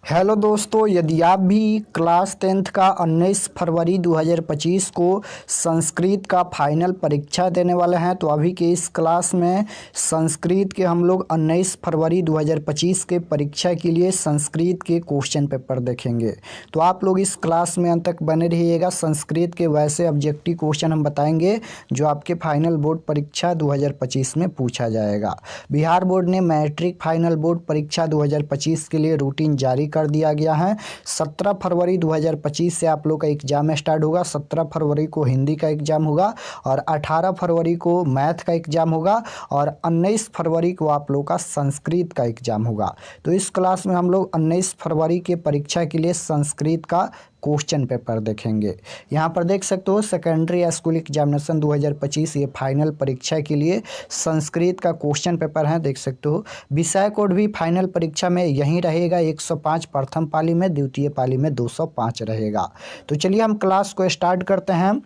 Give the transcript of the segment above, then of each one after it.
Hello दोस्तों, यदि आप भी क्लास 10th का 19 फरवरी 2025 को संस्कृत का फाइनल परीक्षा देने वाले हैं तो अभी के इस क्लास में संस्कृत के हम लोग 19 फरवरी 2025 के परीक्षा के लिए संस्कृत के क्वेश्चन पेपर देखेंगे। तो आप लोग इस क्लास में अंत तक बने रहिएगा। संस्कृत के वैसे ऑब्जेक्टिव क्वेश्चन हम बताएंगे जो आपके फाइनल बोर्ड परीक्षा 2025 में पूछा जाएगा। बिहार बोर्ड ने मैट्रिक फाइनल बोर्ड परीक्षा 2025 के लिए रूटीन जारी कर दिया गया है। 17 फरवरी 2025 से आप लोग का एग्जाम स्टार्ट होगा। 17 फरवरी को हिंदी का एग्जाम होगा और 18 फरवरी को मैथ का एग्जाम होगा और 19 फरवरी को आप लोग का संस्कृत का एग्जाम होगा। तो इस क्लास में हम लोग 19 फरवरी के परीक्षा के लिए संस्कृत का क्वेश्चन पेपर देखेंगे। यहाँ पर देख सकते हो सेकेंडरी स्कूल एग्जामिनेशन 2025 ये फाइनल परीक्षा के लिए संस्कृत का क्वेश्चन पेपर है। देख सकते हो विषय कोड भी फाइनल परीक्षा में यहीं रहेगा। 105 प्रथम पाली में, द्वितीय पाली में 205 रहेगा। तो चलिए हम क्लास को स्टार्ट करते हैं।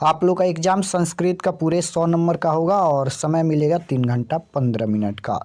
आप लोग का एग्जाम संस्कृत का पूरे 100 नंबर का होगा और समय मिलेगा 3 घंटा 15 मिनट का।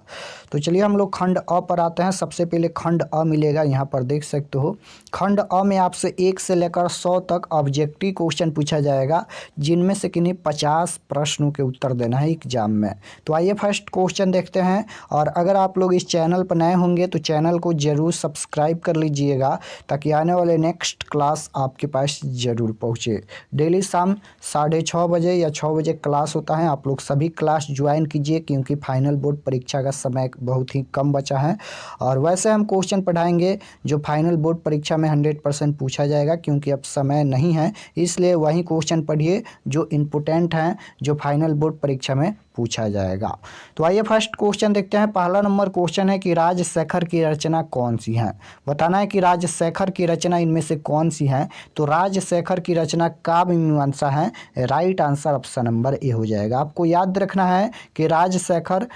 तो चलिए हम लोग खंड अ पर आते हैं। सबसे पहले खंड अ मिलेगा। यहाँ पर देख सकते हो खंड अ में आपसे 1 से लेकर 100 तक ऑब्जेक्टिव क्वेश्चन पूछा जाएगा, जिनमें से किन्हीं 50 प्रश्नों के उत्तर देना है एग्जाम में। तो आइए फर्स्ट क्वेश्चन देखते हैं। और अगर आप लोग इस चैनल पर नए होंगे तो चैनल को ज़रूर सब्सक्राइब कर लीजिएगा ताकि आने वाले नेक्स्ट क्लास आपके पास ज़रूर पहुँचे। डेली शाम 6:30 बजे या 6 बजे क्लास होता है। आप लोग सभी क्लास ज्वाइन कीजिए क्योंकि फाइनल बोर्ड परीक्षा का समय बहुत ही कम बचा है। और वैसे हम क्वेश्चन पढ़ाएंगे जो फाइनल बोर्ड परीक्षा में 100% पूछा जाएगा, क्योंकि अब समय नहीं है, इसलिए वही क्वेश्चन पढ़िए जो इम्पोर्टेंट हैं, जो फाइनल बोर्ड परीक्षा में पूछा जाएगा। तो आइए फर्स्ट क्वेश्चन देखते हैं। पहला नंबर क्वेश्चन है कि राजशेखर की रचना कौन सी है। बताना है कि राजशेखर की रचना इनमें से कौन सी है। तो राजशेखर की रचना काव्य मीमांसा है। Right answer option number A हो जाएगा। आपको याद रखना है कि राजशेखर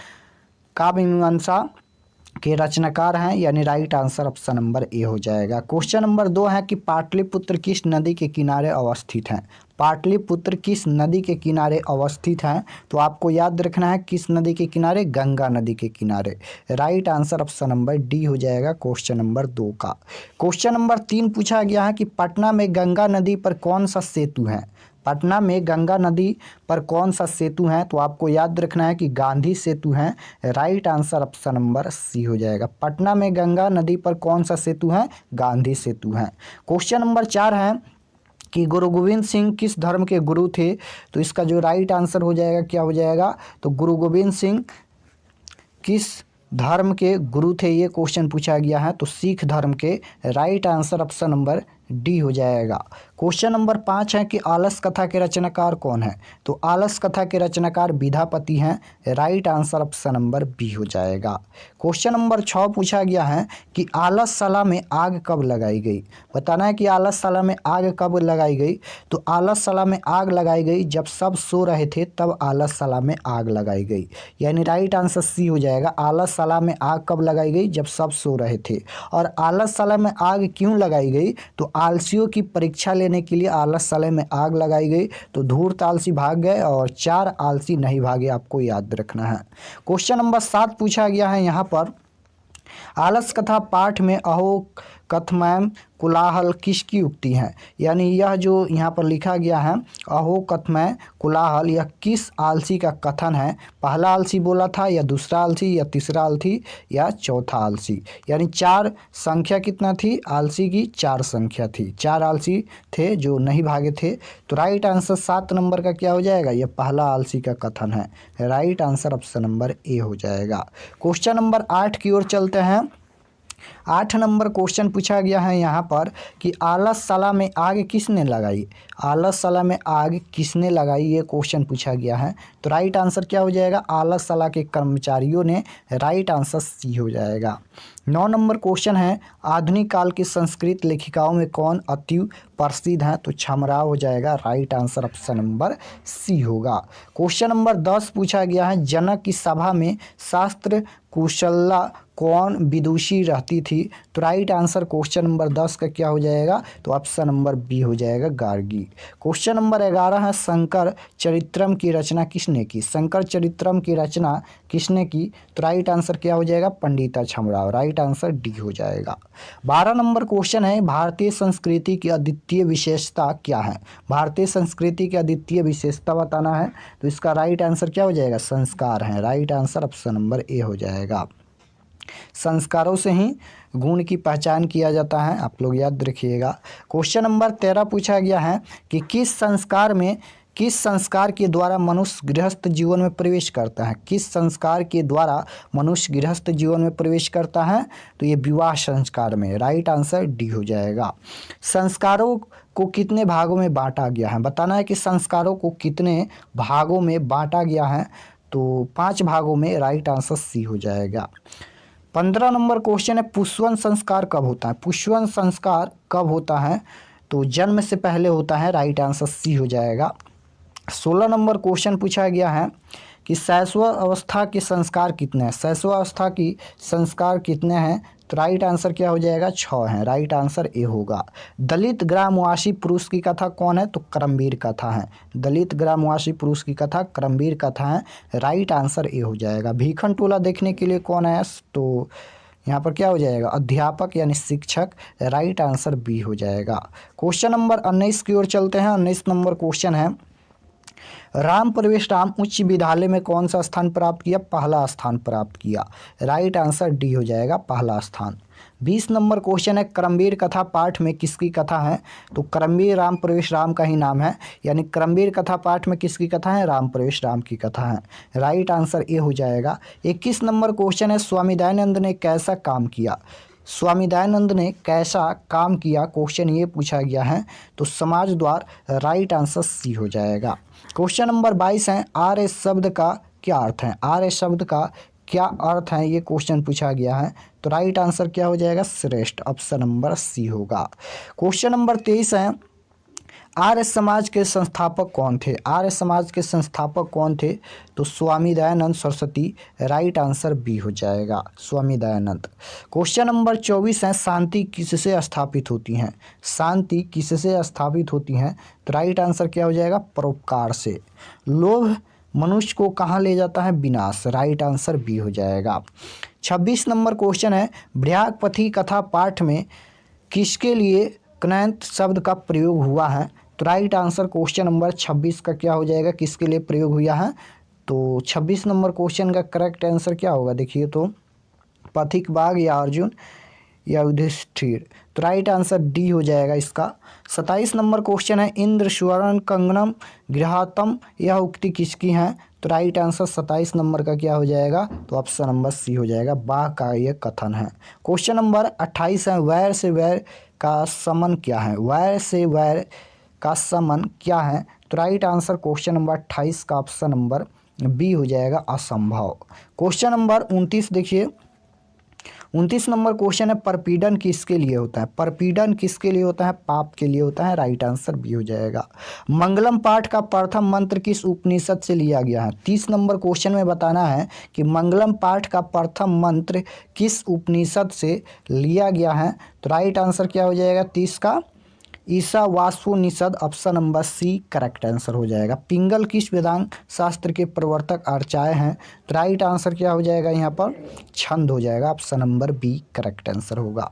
काव्य मीमांसा के रचनाकार हैं, यानी right answer option number A हो जाएगा। क्वेश्चन नंबर 2 है कि पाटलिपुत्र किस नदी के किनारे अवस्थित है। पाटलिपुत्र किस नदी के किनारे अवस्थित है। तो आपको याद रखना है किस नदी के किनारे, गंगा नदी के किनारे। Right answer option number D हो जाएगा क्वेश्चन नंबर 2 का। क्वेश्चन नंबर 3 पूछा गया है कि पटना में गंगा नदी पर कौन सा सेतु है। पटना में गंगा नदी पर कौन सा सेतु है। तो आपको याद रखना है कि गांधी सेतु है। Right answer option number C हो जाएगा। पटना में गंगा नदी पर कौन सा सेतु है, गांधी सेतु है। क्वेश्चन नंबर 4 है कि गुरु गोविंद सिंह किस धर्म के गुरु थे। तो इसका जो राइट आंसर हो जाएगा क्या हो जाएगा, तो गुरु गोविंद सिंह किस धर्म के गुरु थे, ये क्वेश्चन पूछा गया है। तो सिख धर्म के। Right answer option number D हो जाएगा। क्वेश्चन नंबर 5 है कि आलस कथा के रचनाकार कौन है। तो आलस कथा के रचनाकार विद्यापति हैं। Right answer option number B हो जाएगा। क्वेश्चन नंबर 6 पूछा गया है कि आलसशाला में आग कब लगाई गई। बताना है कि आलसशाला में आग कब लगाई गई। तो आलसशाला में आग लगाई गई जब सब सो रहे थे, तब आलसशाला में आग लगाई गई, यानी राइट आंसर सी हो जाएगा। आलसशाला में आग कब लगाई गई, जब सब सो रहे थे। और आलसशाला में आग क्यों लगाई गई, तो आलसियों की परीक्षा लेने के लिए आलसशाला में आग लगाई गई। तो धूर्त आलसी भाग गए और 4 आलसी नहीं भागे, आपको याद रखना है। क्वेश्चन नंबर 7 पूछा गया है यहाँ पर, आलस कथा पाठ में अहो कथमैम कुलाहल किसकी उक्ति है। यानी यह जो यहाँ पर लिखा गया है अहो कथमय कुलाहल, यह किस आलसी का कथन है। पहला आलसी बोला था, या दूसरा आलसी, या तीसरा आलसी, या चौथा आलसी। यानी 4 संख्या कितना थी आलसी की, 4 संख्या थी। 4 आलसी थे जो नहीं भागे थे। तो राइट आंसर 7 नंबर का क्या हो जाएगा, यह पहला आलसी का कथन है। Right answer option number A हो जाएगा। क्वेश्चन नंबर 8 की ओर चलते हैं। 8 नंबर क्वेश्चन पूछा गया है यहाँ पर कि आलसशाला में आग किसने लगाई। आलसशाला में आग किसने लगाई, ये क्वेश्चन पूछा गया है। तो राइट आंसर क्या हो जाएगा, आलसशाला के कर्मचारियों ने। राइट आंसर सी हो जाएगा। 9 नंबर क्वेश्चन है, आधुनिक काल की संस्कृत लेखिकाओं में कौन अति प्रसिद्ध है। तो छमराव हो जाएगा। Right answer option number C होगा। क्वेश्चन नंबर 10 पूछा गया है, जनक की सभा में शास्त्र कुशला कौन विदुषी रहती थी। तो राइट आंसर क्वेश्चन नंबर 10 का क्या हो जाएगा, तो ऑप्शन नंबर बी हो जाएगा, गार्गी। क्वेश्चन नंबर 11 है, शंकर चरित्रम की रचना किसने किसने की? शंकर चरित्रम की रचना किसने की? तो राइट आंसर क्या हो जाएगा? पंडिता छमराव। राइट आंसर डी हो जाएगा। 12 नंबर क्वेश्चन है, भारतीय संस्कृति की अद्वितीय विशेषता क्या है? भारतीय संस्कृति की अद्वितीय विशेषता बताना है, तो इसका राइट आंसर क्या हो जाएगा? संस्कार है। Right answer option number A हो जाएगा। संस्कारों से ही गुण की पहचान किया जाता है, आप लोग याद रखिएगा। क्वेश्चन नंबर 13 पूछा गया है कि किस संस्कार के द्वारा मनुष्य गृहस्थ जीवन में प्रवेश करता है? किस संस्कार के द्वारा मनुष्य गृहस्थ जीवन में प्रवेश करता है? तो ये विवाह संस्कार में। राइट आंसर डी हो जाएगा। संस्कारों को कितने भागों में बांटा गया है? बताना है कि संस्कारों को कितने भागों में बांटा गया है, तो 5 भागों में। राइट आंसर सी हो जाएगा। 15 नंबर क्वेश्चन है, पुष्पवंश संस्कार कब होता है? पुष्पवंश संस्कार कब होता है? तो जन्म से पहले होता है। राइट आंसर सी हो जाएगा। 16 नंबर क्वेश्चन पूछा गया है कि शैशव अवस्था के संस्कार कितने हैं? शैशव अवस्था की संस्कार कितने हैं? तो राइट आंसर क्या हो जाएगा? 6 हैं। राइट आंसर ए होगा। दलित ग्रामवासी पुरुष की कथा कौन है? तो करमवीर कथा है। दलित ग्रामवासी पुरुष की कथा करमवीर कथा है। राइट आंसर ए हो जाएगा। भीखन टोला देखने के लिए कौन है? तो यहाँ पर क्या हो जाएगा? अध्यापक यानी शिक्षक। राइट आंसर बी हो जाएगा। क्वेश्चन नंबर 19 की ओर चलते हैं। 19 नंबर क्वेश्चन है, राम प्रवेश राम उच्च विद्यालय में कौन सा स्थान प्राप्त किया? पहला स्थान प्राप्त किया। राइट आंसर डी हो जाएगा, पहला स्थान। 20 नंबर क्वेश्चन है, करमवीर कथा पाठ में किसकी कथा है? तो करमवीर राम प्रवेश राम का ही नाम है, यानी करमवीर कथा पाठ में किसकी कथा है? राम प्रवेश राम की कथा है। राइट आंसर ए हो जाएगा। 21 नंबर क्वेश्चन है, स्वामी दयानंद ने कैसा काम किया? स्वामी दयानंद ने कैसा काम किया? क्वेश्चन ये पूछा गया है, तो समाज द्वार। राइट आंसर सी हो जाएगा। क्वेश्चन नंबर 22 है, आर्य शब्द का क्या अर्थ है? आर्य शब्द का क्या अर्थ है, ये क्वेश्चन पूछा गया है। तो राइट आंसर क्या हो जाएगा? श्रेष्ठ। ऑप्शन नंबर सी होगा। क्वेश्चन नंबर 23 है, आर्य समाज के संस्थापक कौन थे? आर्य समाज के संस्थापक कौन थे? तो Swami Dayanand Saraswati. Right answer B हो जाएगा, स्वामी दयानंद। क्वेश्चन नंबर 24 है, शांति किससे स्थापित होती है? शांति किससे स्थापित होती है? तो राइट आंसर क्या हो जाएगा? परोपकार से। लोभ मनुष्य को कहाँ ले जाता है? विनाश। राइट आंसर बी हो जाएगा। 26 नंबर क्वेश्चन है, बृहस्पति कथा पाठ में किसके लिए क्नैंत शब्द का प्रयोग हुआ है? तो राइट आंसर क्वेश्चन नंबर 26 का क्या हो जाएगा? किसके लिए प्रयोग हुआ है? तो 26 नंबर क्वेश्चन का करेक्ट आंसर क्या होगा? देखिए तो पथिक बाघ या अर्जुन या युधिष्ठिर। तो राइट आंसर डी हो जाएगा इसका। 27 नंबर क्वेश्चन है, इंद्र सुवर्ण कंगनम गृहातम, यह उक्ति किसकी है? तो राइट आंसर 27 नंबर का क्या हो जाएगा? तो ऑप्शन नंबर सी हो जाएगा, बाघ का यह कथन है। क्वेश्चन नंबर 28 है, वैर से वैर का समन क्या है? वैर से वैर का समन क्या है? तो राइट आंसर क्वेश्चन नंबर 28 का ऑप्शन नंबर बी हो जाएगा, असंभव। क्वेश्चन नंबर 29 देखिए, 29 नंबर क्वेश्चन है, परपीड़न किसके लिए होता है? परपीड़न किसके लिए होता है? पाप के लिए होता है। राइट आंसर बी हो जाएगा। मंगलम पाठ का प्रथम मंत्र किस उपनिषद से लिया गया है? 30 नंबर क्वेश्चन में बताना है कि मंगलम पाठ का प्रथम मंत्र किस उपनिषद से लिया गया है? तो राइट आंसर क्या हो जाएगा 30 का? Ishavasyopanishad. Option number C correct answer हो जाएगा। पिंगल किस वेदांग शास्त्र के प्रवर्तक आचार्य हैं? तो राइट आंसर क्या हो जाएगा यहाँ पर? छंद हो जाएगा। Option number B correct answer होगा।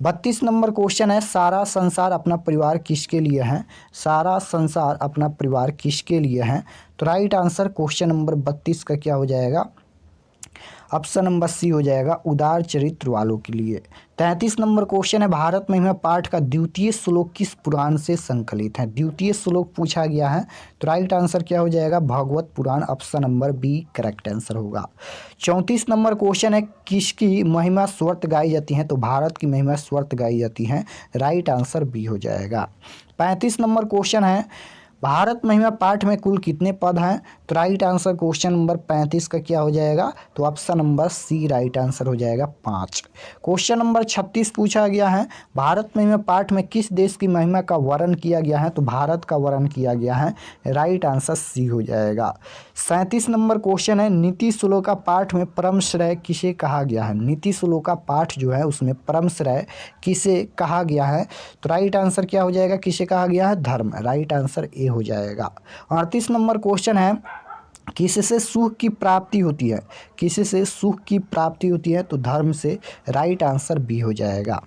32 नंबर क्वेश्चन है, सारा संसार अपना परिवार किसके लिए है? सारा संसार अपना परिवार किसके लिए है? तो राइट आंसर क्वेश्चन नंबर 32 का क्या हो जाएगा? ऑप्शन नंबर सी हो जाएगा, उदार चरित्र वालों के लिए। 33 नंबर क्वेश्चन है, भारत महिमा पाठ का द्वितीय श्लोक किस पुराण से संकलित है? द्वितीय श्लोक पूछा गया है, तो राइट आंसर क्या हो जाएगा? Bhagavata Purana. Option number B correct answer होगा। 34 नंबर क्वेश्चन है, किसकी महिमा स्वर्त गाई जाती है? तो भारत की महिमा स्वर्त गाई जाती है। राइट आंसर बी हो जाएगा। 35 नंबर क्वेश्चन है, भारत महिमा पाठ में कुल कितने पद हैं? तो राइट आंसर क्वेश्चन नंबर 35 का क्या हो जाएगा? तो option number C right answer हो जाएगा 5। क्वेश्चन नंबर 36 पूछा गया है, भारत महिमा पाठ में किस देश की महिमा का वर्णन किया गया है? तो भारत का वर्णन किया गया है। राइट आंसर सी हो जाएगा। 37 नंबर क्वेश्चन है, नीति श्लोका पाठ में परम श्रेय किसे कहा गया है? नीति श्लोका पाठ जो है उसमें परम श्रेय किसे कहा गया है? तो राइट आंसर क्या हो जाएगा? किसे कहा गया है? धर्म। राइट आंसर ए हो जाएगा। 38 नंबर क्वेश्चन है, किससे सुख की प्राप्ति होती है, किससे सुख की प्राप्ति होती है, तो धर्म से। राइट आंसर बी हो जाएगा।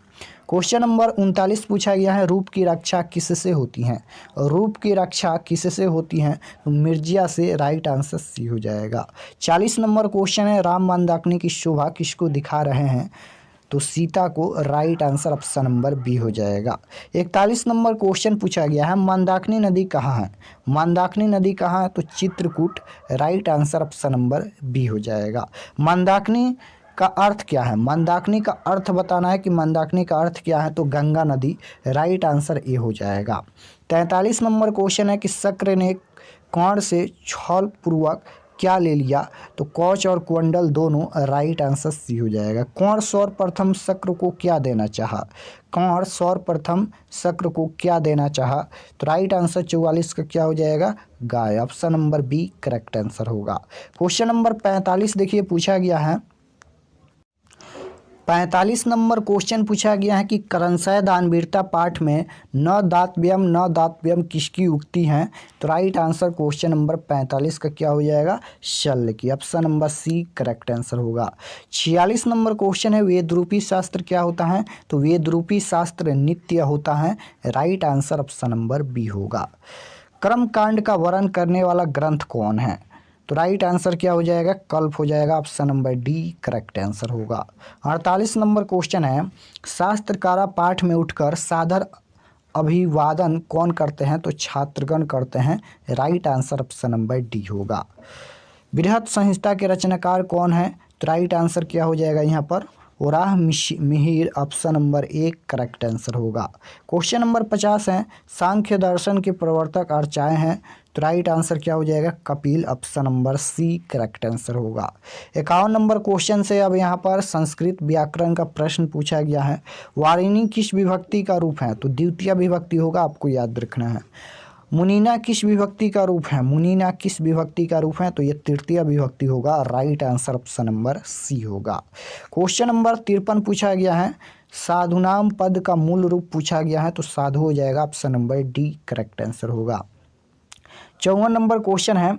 क्वेश्चन नंबर 39 पूछा गया है, रूप की रक्षा किससे होती है। रूप की रक्षा किससे होती है, तो मिर्जिया से। राइट आंसर सी हो जाएगा। 40 नंबर क्वेश्चन है, राम मंदाकिनी की शोभा किसको दिखा रहे हैं, तो सीता को। Right answer option number B हो जाएगा। 41 नंबर क्वेश्चन पूछा गया है, मंदाकिनी नदी कहाँ है। मंदाकिनी नदी कहाँ है, तो Chitrakoot. Right answer option number B हो जाएगा। मंदाकिनी का अर्थ क्या है, मंदाकिनी का अर्थ बताना है कि मंदाकिनी का अर्थ क्या है, तो गंगा नदी। राइट आंसर ए हो जाएगा। 43 नंबर क्वेश्चन है कि शक्र ने कर्ण से छल पूर्वक क्या ले लिया, तो कौच और कुंडल दोनों। राइट आंसर सी हो जाएगा। कर्ण सर्वप्रथम शक्र को क्या देना चाहा, कर्ण सर्वप्रथम शक्र को क्या देना चाहा, तो राइट आंसर 44 का क्या हो जाएगा, गाय। Option number B correct answer होगा। क्वेश्चन नंबर 45 देखिए पूछा गया है, 45 नंबर क्वेश्चन पूछा गया है कि करंसय दानवीरता पाठ में न दातव्यम किसकी उक्ति है, तो राइट आंसर क्वेश्चन नंबर 45 का क्या हो जाएगा, शल्य की। Option number C correct answer होगा। 46 नंबर क्वेश्चन है, वेदरूपी शास्त्र क्या होता है, तो वेदरूपी शास्त्र नित्य होता है। Right answer option number B होगा। कर्मकांड का वर्णन करने वाला ग्रंथ कौन है, तो राइट आंसर क्या हो जाएगा, कल्प हो जाएगा। Option number D correct answer होगा। 48 नंबर क्वेश्चन है, शास्त्रकारा पाठ में उठकर सादर अभिवादन कौन करते हैं, तो छात्रगण करते हैं। Right answer option number D होगा। बृहत संहिता के रचनाकार कौन है, तो राइट आंसर क्या हो जाएगा यहाँ पर, वराह मिहिर। ऑप्शन नंबर एक करेक्ट आंसर होगा। क्वेश्चन नंबर 50 है, सांख्य दर्शन के प्रवर्तक अर्चाएँ हैं, तो राइट आंसर क्या हो जाएगा, Kapil. Option number C correct answer होगा। 51 नंबर क्वेश्चन से अब यहाँ पर संस्कृत व्याकरण का प्रश्न पूछा गया है, वारिणी किस विभक्ति का रूप है, तो द्वितीय विभक्ति होगा, आपको याद रखना है। मुनीना किस विभक्ति का रूप है, मुनीना किस विभक्ति का रूप है, तो ये तृतीय विभक्ति होगा। Right answer option number C होगा। क्वेश्चन नंबर 53 पूछा गया है, साधुनाम पद का मूल रूप पूछा गया है, तो साधु हो जाएगा। Option number D correct answer होगा। 54 नंबर क्वेश्चन है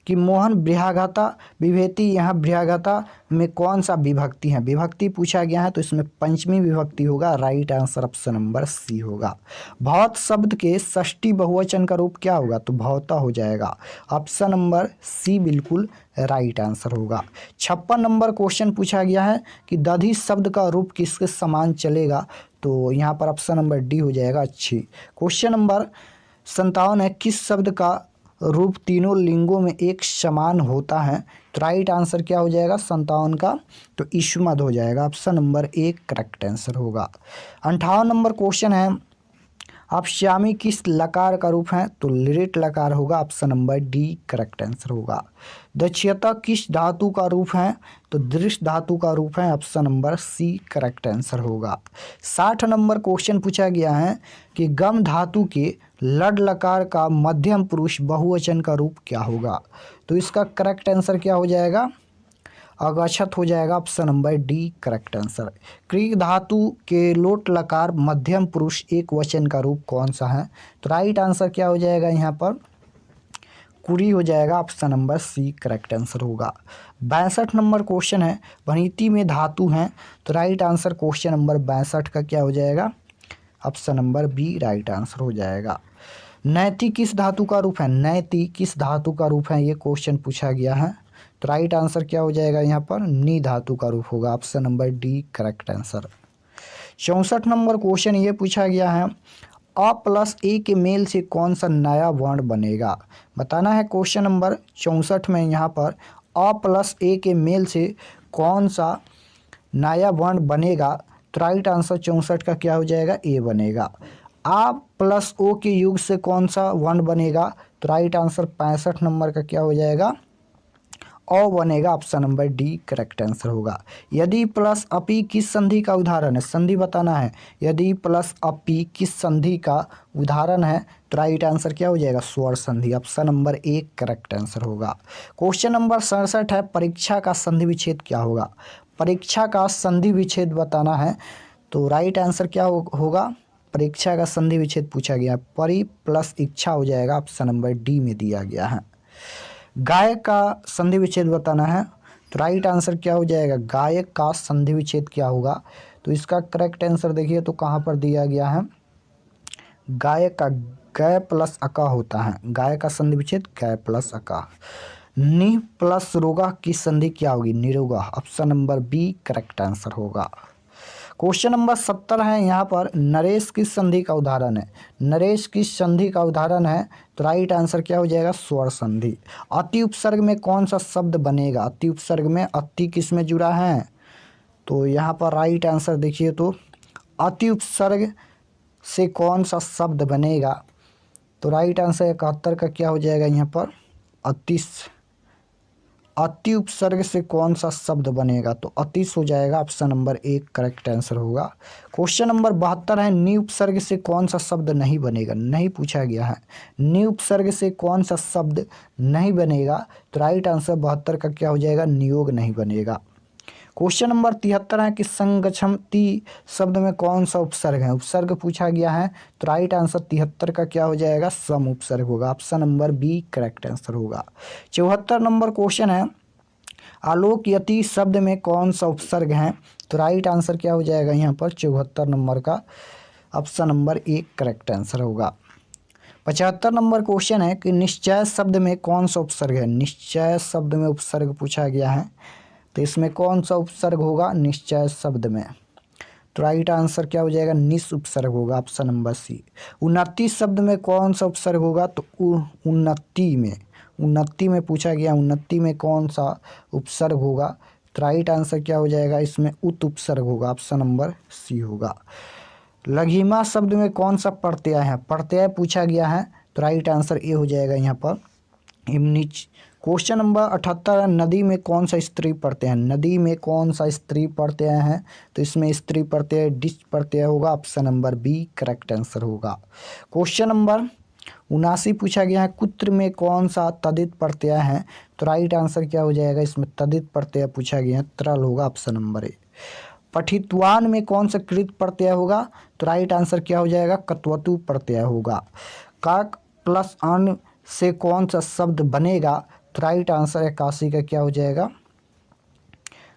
कि मोहन बृहगता विभेति, यहाँ बृहगता में कौन सा विभक्ति है, विभक्ति पूछा गया है, तो इसमें पंचमी विभक्ति होगा। Right answer option number C होगा। भौत शब्द के षष्ठी बहुवचन का रूप क्या होगा, तो भौता हो जाएगा। ऑप्शन नंबर सी बिल्कुल राइट आंसर होगा। 56 नंबर क्वेश्चन पूछा गया है कि दधि शब्द का रूप किसके समान चलेगा, तो यहाँ पर ऑप्शन नंबर डी हो जाएगा, अच्छी। क्वेश्चन नंबर 57 है, किस शब्द का रूप तीनों लिंगों में एक समान होता है, तो राइट आंसर क्या हो जाएगा 57 का, तो ईशुमद हो जाएगा। ऑप्शन नंबर एक करेक्ट आंसर होगा। 58 नंबर क्वेश्चन है, अपश्यामी किस लकार का रूप है, तो लिरिट लकार होगा। Option number D correct answer होगा। दक्षता किस धातु का रूप है, तो दृश्य धातु का रूप है। Option number C correct answer होगा। 60 नंबर क्वेश्चन पूछा गया है कि गम धातु के लड लकार का मध्यम पुरुष बहुवचन का रूप क्या होगा, तो इसका करेक्ट आंसर क्या हो जाएगा, अगछत हो जाएगा। Option number D correct answer. क्रिक धातु के लोट लकार मध्यम पुरुष एक वचन का रूप कौन सा है, तो राइट आंसर क्या हो जाएगा यहाँ पर, कुरी हो जाएगा। Option number C correct answer होगा। 62 नंबर क्वेश्चन है, भनीति में धातु हैं, तो राइट आंसर क्वेश्चन नंबर 62 का क्या हो जाएगा, option number B right answer हो जाएगा। नैति किस धातु का रूप है, नैति किस धातु का रूप है, ये क्वेश्चन पूछा गया है, तो राइट आंसर क्या हो जाएगा यहाँ पर, नी धातु का रूप होगा। Option number D correct answer. 64 number question ये पूछा गया है, अ प्लस ए के मेल से कौन सा नया वर्ण बनेगा, बताना है। क्वेश्चन नंबर 64 में यहाँ पर अ प्लस ए के मेल से कौन सा नया वर्ण बनेगा, तो राइट आंसर 64 का क्या हो जाएगा, ए बनेगा। आ प्लस ओ के युग से कौन सा वर्ण बनेगा, तो राइट आंसर 65 नंबर का क्या हो जाएगा, ओ बनेगा। Option number D correct answer होगा। यदि प्लस अपी किस संधि का उदाहरण है, संधि बताना है। यदि प्लस अपी किस संधि का उदाहरण है, तो राइट आंसर क्या हो जाएगा, स्वर संधि। ऑप्शन नंबर एक करेक्ट आंसर होगा। क्वेश्चन नंबर 67 है, परीक्षा का संधि विच्छेद क्या होगा, परीक्षा का संधि विच्छेद बताना है, तो राइट आंसर क्या होगा, परीक्षा का संधि विच्छेद पूछा गया, परि प्लस इच्छा हो जाएगा। ऑप्शन नंबर डी में दिया गया है। गाय का संधि विच्छेद बताना है, तो राइट आंसर क्या हो जाएगा, गायक का संधि विच्छेद क्या होगा। तो इसका करेक्ट आंसर देखिए तो कहाँ पर दिया गया है, गायक का गय प्लस अका होता है, गाय का संधि विच्छेद गय प्लस अका। नि प्लस रोगा की संधि क्या होगी, निरोगा। Option number B correct answer होगा। क्वेश्चन नंबर 70 है, यहाँ पर नरेश की संधि का उदाहरण है, नरेश की संधि का उदाहरण है, तो राइट आंसर क्या हो जाएगा, स्वर संधि। अति उपसर्ग में कौन सा शब्द बनेगा, अति उपसर्ग में अति किस में जुड़ा है, तो यहाँ पर राइट आंसर देखिए तो अति उपसर्ग से कौन सा शब्द बनेगा, तो राइट आंसर 71 का क्या हो जाएगा, यहाँ पर अति उपसर्ग से कौन सा शब्द बनेगा, तो अतिश हो जाएगा। ऑप्शन नंबर 1 करेक्ट आंसर होगा। क्वेश्चन नंबर 72 है, नि उपसर्ग से कौन सा शब्द नहीं बनेगा, नहीं पूछा गया है, नि उपसर्ग से कौन सा शब्द नहीं बनेगा, तो राइट आंसर 72 का क्या हो जाएगा, नियोग नहीं बनेगा। क्वेश्चन नंबर 73 है कि संगच्छन्ति शब्द में कौन सा उपसर्ग है, उपसर्ग पूछा गया है, तो राइट आंसर 73 का क्या हो जाएगा, सम उपसर्ग होगा। Option number B correct answer होगा। 74 नंबर क्वेश्चन है, आलोकयति शब्द में कौन सा उपसर्ग है, तो राइट आंसर क्या हो जाएगा, यहाँ पर 74 नंबर का ऑप्शन नंबर 1 करेक्ट आंसर होगा। 75 नंबर क्वेश्चन है कि निश्चय शब्द में कौन सा उपसर्ग है, निश्चय शब्द में उपसर्ग पूछा गया है, तो इसमें कौन सा उपसर्ग होगा, निश्चय शब्द में, तो राइट आंसर क्या हो जाएगा, निस उपसर्ग होगा। Option number C. उन्नति शब्द में कौन सा उपसर्ग होगा, तो उन्नति में पूछा गया, उन्नति में कौन सा उपसर्ग होगा, तो राइट आंसर क्या हो जाएगा, इसमें उत उपसर्ग होगा। ऑप्शन नंबर सी होगा। लघिमा शब्द में कौन सा प्रत्यय है, प्रत्यय पूछा गया है, तो राइट आंसर ए हो जाएगा यहाँ पर इमनिच। क्वेश्चन नंबर 78, नदी में कौन सा स्त्री प्रत्यय है, नदी में कौन सा स्त्री प्रत्यय है, तो इसमें स्त्री प्रत्यय डिच प्रत्यय होगा। Option number B correct answer होगा। क्वेश्चन नंबर 79 पूछा गया है, कुत्र में कौन सा तदित प्रत्यय है, तो राइट आंसर क्या हो जाएगा, इसमें तदित प्रत्यय पूछा गया है, तरल होगा। Option number A. पठित्वान में कौन सा कृत प्रत्यय होगा, तो राइट आंसर क्या हो जाएगा, कत्वतु प्रत्यय होगा। काक प्लस अन से कौन सा शब्द बनेगा, तो राइट आंसर 81 का क्या हो जाएगा,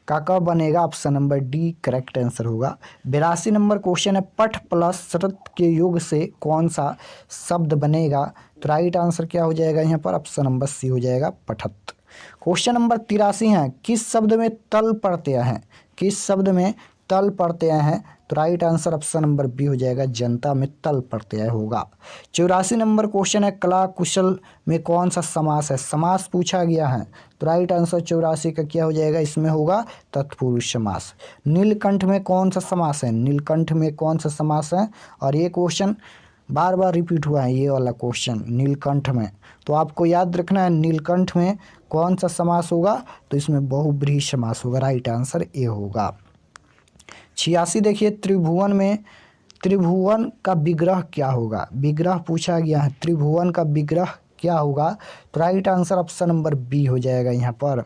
काका बनेगा। Option number D correct answer होगा। 82 नंबर क्वेश्चन है, पठ प्लस शरत के योग से कौन सा शब्द बनेगा, तो राइट आंसर क्या हो जाएगा, यहाँ पर ऑप्शन नंबर सी हो जाएगा, पठत। क्वेश्चन नंबर 83 है, किस शब्द में तल प्रत्यय है, किस शब्द में तल प्रत्यय है, तो right answer option number B हो जाएगा, जनता में तल प्रत्यय होगा। 84 नंबर क्वेश्चन है, कला कुशल में कौन सा समास है, समास पूछा गया है, तो राइट आंसर 84 का क्या हो जाएगा, इसमें होगा तत्पुरुष समास। नीलकंठ में कौन सा समास है, नीलकंठ में कौन सा समास है, और ये क्वेश्चन बार बार रिपीट हुआ है, ये वाला क्वेश्चन नीलकंठ में, तो आपको याद रखना है नीलकंठ में कौन सा समास होगा, तो इसमें बहुब्रीहि समास होगा। राइट आंसर ए होगा। 86 देखिए, त्रिभुवन में त्रिभुवन का विग्रह क्या होगा, विग्रह पूछा गया है, त्रिभुवन का विग्रह क्या होगा, तो right answer option number B हो जाएगा यहाँ पर,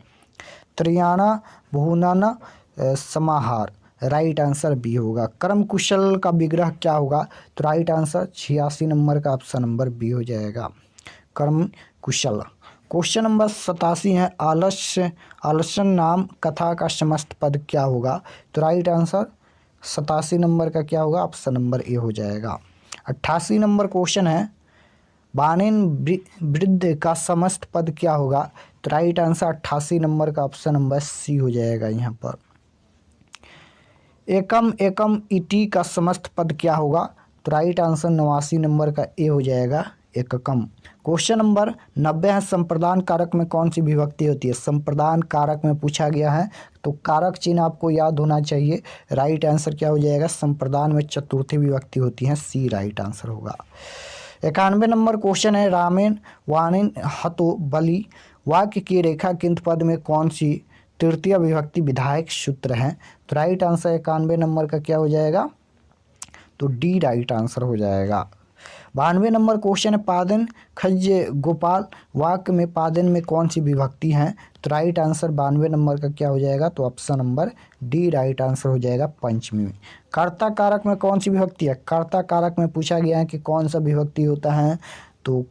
त्रियाणा भुवनाना समाहार, राइट आंसर बी होगा। कर्म कुशल का विग्रह क्या होगा, तो राइट आंसर 86 नंबर का ऑप्शन नंबर बी हो जाएगा, कर्म कुशल। क्वेश्चन नंबर 87 है, आलस्य नाम कथा का समस्त पद क्या होगा, तो राइट आंसर 87 नंबर का क्या होगा, ऑप्शन नंबर ए हो जाएगा। 88 नंबर क्वेश्चन है, बानेन वृद्ध का समस्त पद क्या होगा, तो राइट आंसर 88 नंबर का ऑप्शन नंबर सी हो जाएगा यहाँ पर। एकम एकम इति का समस्त पद क्या होगा, तो राइट आंसर 89 नंबर का ए हो जाएगा, एककम। क्वेश्चन नंबर 90 है, संप्रदान कारक में कौन सी विभक्ति होती है, संप्रदान कारक में पूछा गया है, तो कारक चिन्ह आपको याद होना चाहिए। राइट आंसर क्या हो जाएगा, संप्रदान में चतुर्थी विभक्ति होती है, सी राइट आंसर होगा। 91 नंबर क्वेश्चन है, रामेन वाणिन हतो बलि वाक्य की रेखा किंत पद में कौन सी तृतीय विभक्ति विधायक सूत्र है, तो राइट आंसर 91 नंबर का क्या हो जाएगा, तो डी राइट आंसर हो जाएगा। 92 नंबर क्वेश्चन है, पादन खज्य गोपाल वाक्य में पादन में कौन सी विभक्ति है, तो राइट आंसर 92 नंबर का क्या हो जाएगा, तो option number D right answer हो जाएगा, पंचमी में। कर्ता कारक में कौन सी विभक्ति है, कर्ता कारक में पूछा गया है कि कौन सा विभक्ति होता है, तो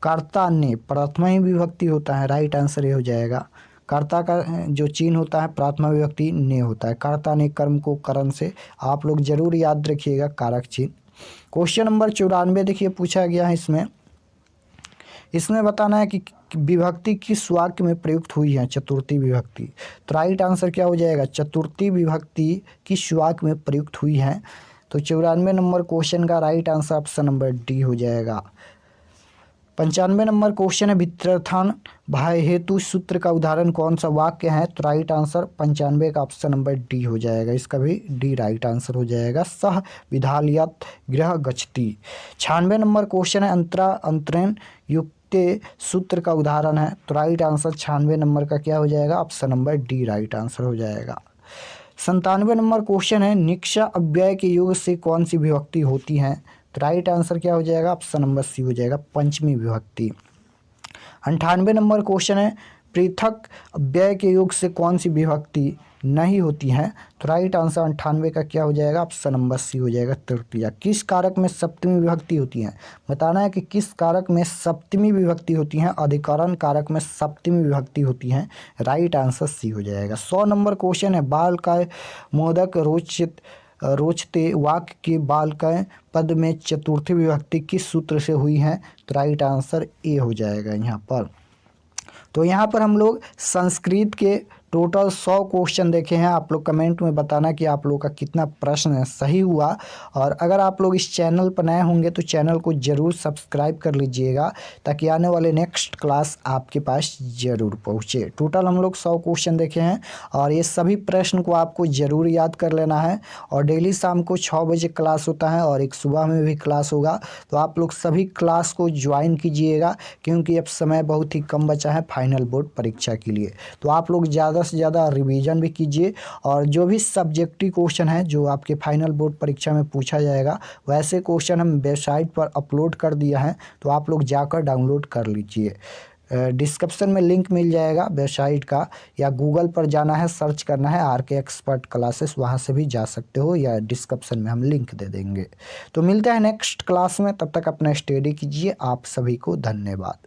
कर्ता ने प्रथमा ही विभक्ति होता है, राइट आंसर ये हो जाएगा। कर्ता का जो चिन्ह होता है प्रथमा विभक्ति ने होता है। कर्ता ने कर्म को करण से आप लोग जरूर याद रखिएगा कारक चिन्ह। क्वेश्चन नंबर 94 देखिए पूछा गया है इसमें बताना है कि विभक्ति किस वाक्य में प्रयुक्त हुई है, चतुर्थी विभक्ति। तो राइट आंसर क्या हो जाएगा, चतुर्थी विभक्ति किस वाक्य में प्रयुक्त हुई है। तो 94 नंबर क्वेश्चन का right answer option number D हो जाएगा। 95 नंबर क्वेश्चन है वित्रथान भाई हेतु सूत्र का उदाहरण कौन सा वाक्य है। तो राइट आंसर 95 का ऑप्शन नंबर डी हो जाएगा, इसका भी डी राइट आंसर हो जाएगा। सह विधालयत गृह गच्छति। 96 नंबर क्वेश्चन है अंतरेण युक्त सूत्र का उदाहरण है। तो राइट आंसर 96 नंबर का क्या हो जाएगा, option number D right answer हो जाएगा। 97 नंबर क्वेश्चन है निक्षा अव्यय के योग से कौन सी विभक्ति होती है। तो राइट आंसर क्या हो जाएगा, ऑप्शन नंबर सी हो जाएगा, पंचमी विभक्ति। 98 नंबर क्वेश्चन है पृथक अव्यय के योग से कौन सी विभक्ति नहीं होती है। तो राइट आंसर 98 का क्या हो जाएगा, ऑप्शन नंबर सी हो जाएगा, तृतीया। किस कारक में सप्तमी विभक्ति होती है, बताना है कि किस कारक में सप्तमी विभक्ति होती है। अधिकरण कारक में सप्तमी विभक्ति होती है, राइट आंसर सी हो जाएगा। 100 नंबर क्वेश्चन है बाल का मोदक रोचते वाक्य के बाल का पद में चतुर्थी विभक्ति किस सूत्र से हुई है। तो राइट आंसर ए हो जाएगा यहाँ पर। तो यहाँ पर हम लोग संस्कृत के टोटल 100 क्वेश्चन देखे हैं। आप लोग कमेंट में बताना कि आप लोग का कितना प्रश्न सही हुआ। और अगर आप लोग इस चैनल पर नए होंगे तो चैनल को ज़रूर सब्सक्राइब कर लीजिएगा ताकि आने वाले नेक्स्ट क्लास आपके पास ज़रूर पहुँचे। टोटल हम लोग 100 क्वेश्चन देखे हैं और ये सभी प्रश्न को आपको ज़रूर याद कर लेना है। और डेली शाम को 6 बजे क्लास होता है और एक सुबह में भी क्लास होगा। तो आप लोग सभी क्लास को ज्वाइन कीजिएगा क्योंकि अब समय बहुत ही कम बचा है फाइनल बोर्ड परीक्षा के लिए। तो आप लोग ज़्यादा से ज़्यादा रिवीजन भी कीजिए और जो भी सब्जेक्टिव क्वेश्चन है जो आपके फाइनल बोर्ड परीक्षा में पूछा जाएगा वैसे क्वेश्चन हम वेबसाइट पर अपलोड कर दिया है, तो आप लोग जाकर डाउनलोड कर लीजिए। डिस्क्रिप्शन में लिंक मिल जाएगा वेबसाइट का, या गूगल पर जाना है सर्च करना है RK एक्सपर्ट क्लासेस, वहाँ से भी जा सकते हो, या डिस्क्रिप्शन में हम लिंक दे देंगे। तो मिलते हैं नेक्स्ट क्लास में, तब तक अपना स्टडी कीजिए। आप सभी को धन्यवाद।